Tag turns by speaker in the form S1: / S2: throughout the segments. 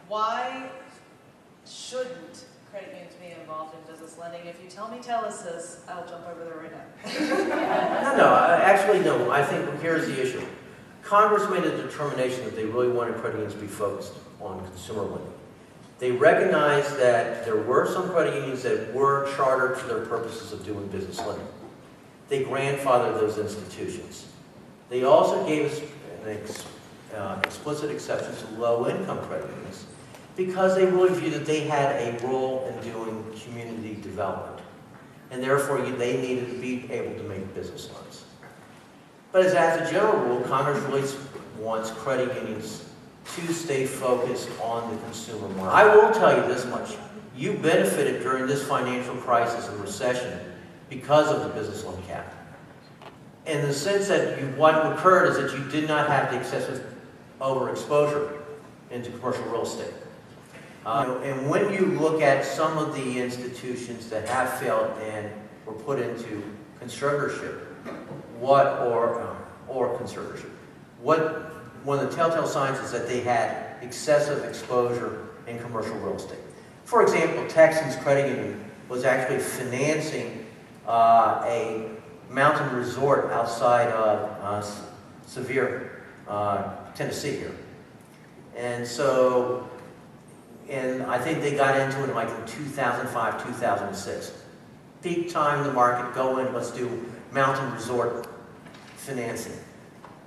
S1: why shouldn't credit unions be involved in business lending? If you tell me Telesis, I'll jump over there right now.
S2: No, actually no. I think here's the issue. Congress made a determination that they really wanted credit unions to be focused on consumer lending. They recognized that there were some credit unions that were chartered for their purposes of doing business lending. They grandfathered those institutions. They also gave us an explicit exception to low-income credit unions because they really viewed that they had a role in doing community development. And therefore, they needed to be able to make business loans. But as a general rule, Congress really wants credit unions to stay focused on the consumer market. I will tell you this much. You benefited during this financial crisis and recession because of the business loan cap. In the sense that what occurred is that you did not have the excessive overexposure into commercial real estate. And when you look at some of the institutions that have failed and were put into conservatorship, or conservatorship, one of the telltale signs is that they had excessive exposure in commercial real estate. For example, Texans Credit Union was actually financing a mountain resort outside of Sevier, Tennessee here. And so, I think they got into it like in 2005, 2006. Peak time in the market, go in, let's do mountain resort financing.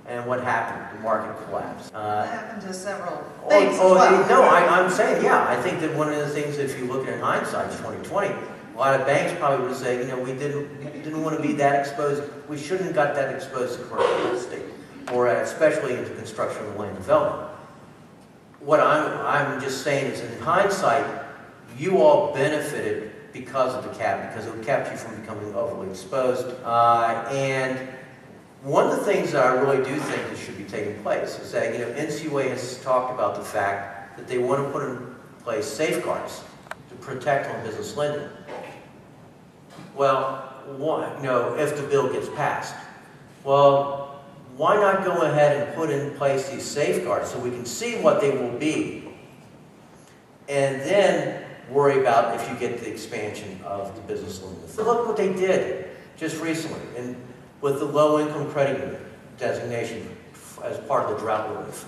S2: And what happened? The market collapsed.
S1: That happened to several things
S2: I'm saying, yeah. I think that one of the things, if you look at it in hindsight, 2020, a lot of banks probably would say, we didn't want to be that exposed. We shouldn't have got that exposed to commercial real estate, or especially into construction and land development. What I'm just saying is, in hindsight, you all benefited because of the cap, because it kept you from becoming overly exposed. And one of the things that I really do think that should be taking place is that NCUA has talked about the fact that they want to put in place safeguards to protect on business lending. Well, if the bill gets passed, well, why not go ahead and put in place these safeguards so we can see what they will be, and then worry about if you get the expansion of the business lending. So look what they did just recently with the low-income credit union designation as part of the drought relief.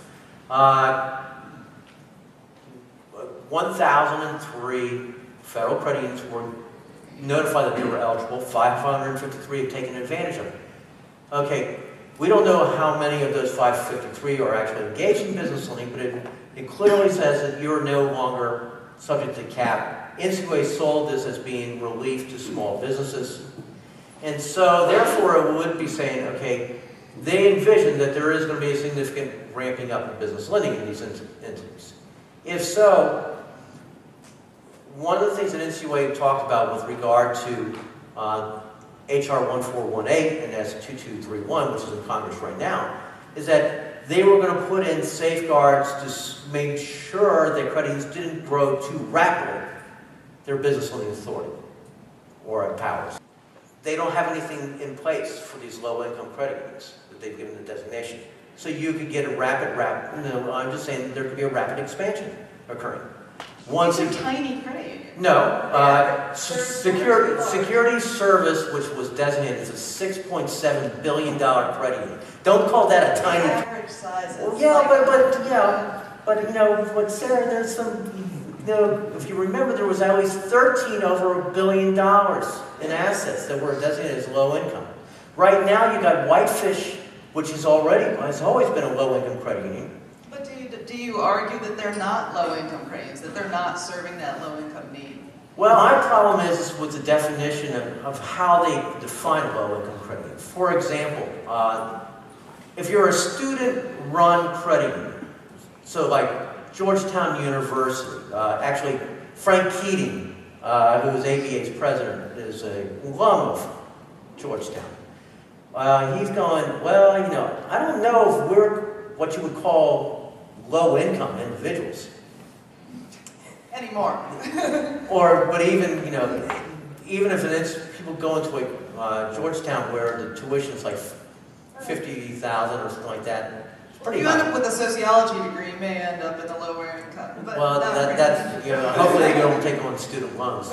S2: 1,003 federal credit unions were notified that they were eligible. 553 have taken advantage of it. Okay, we don't know how many of those 553 are actually engaged in business lending, but it clearly says that you're no longer subject to cap. NCUA sold this as being relief to small businesses. And so, therefore, it would be saying, okay, they envision that there is going to be a significant ramping up of business lending in these entities. If so, one of the things that NCUA talked about with regard to HR 1418 and S2231, which is in Congress right now, is that they were going to put in safeguards to make sure that credit unions didn't grow too rapidly their business lending authority or powers. They don't have anything in place for these low-income credit unions that they've given the designation. So you could get a I'm just saying that there could be a rapid expansion occurring.
S1: These are tiny credit unions.
S2: No, Security Service, which was designated as a $6.7 billion credit union. Don't call that a tiny.
S1: Average size.
S2: Well, but Sarah, there's some. If you remember, there was at least 13 over $1 billion in assets that were designated as low income. Right now, you got Whitefish, which has always been a low income credit union.
S1: But do you argue that they're not low income credit unions, that they're not serving that low income need?
S2: Well, my problem is with the definition of how they define a low income credit union. For example, if you're a student-run credit union, so like Georgetown University, actually Frank Keating, who was ABA's president, is a alum of Georgetown. He's going, I don't know if we're what you would call low-income individuals.
S1: Anymore.
S2: But even if it's people go into Georgetown where the tuition is like $50,000 or something like that, it's pretty high.
S1: You end up with a sociology degree, you may end up in the lower income. but
S2: Well,
S1: not
S2: that's, hopefully they don't take on student loans.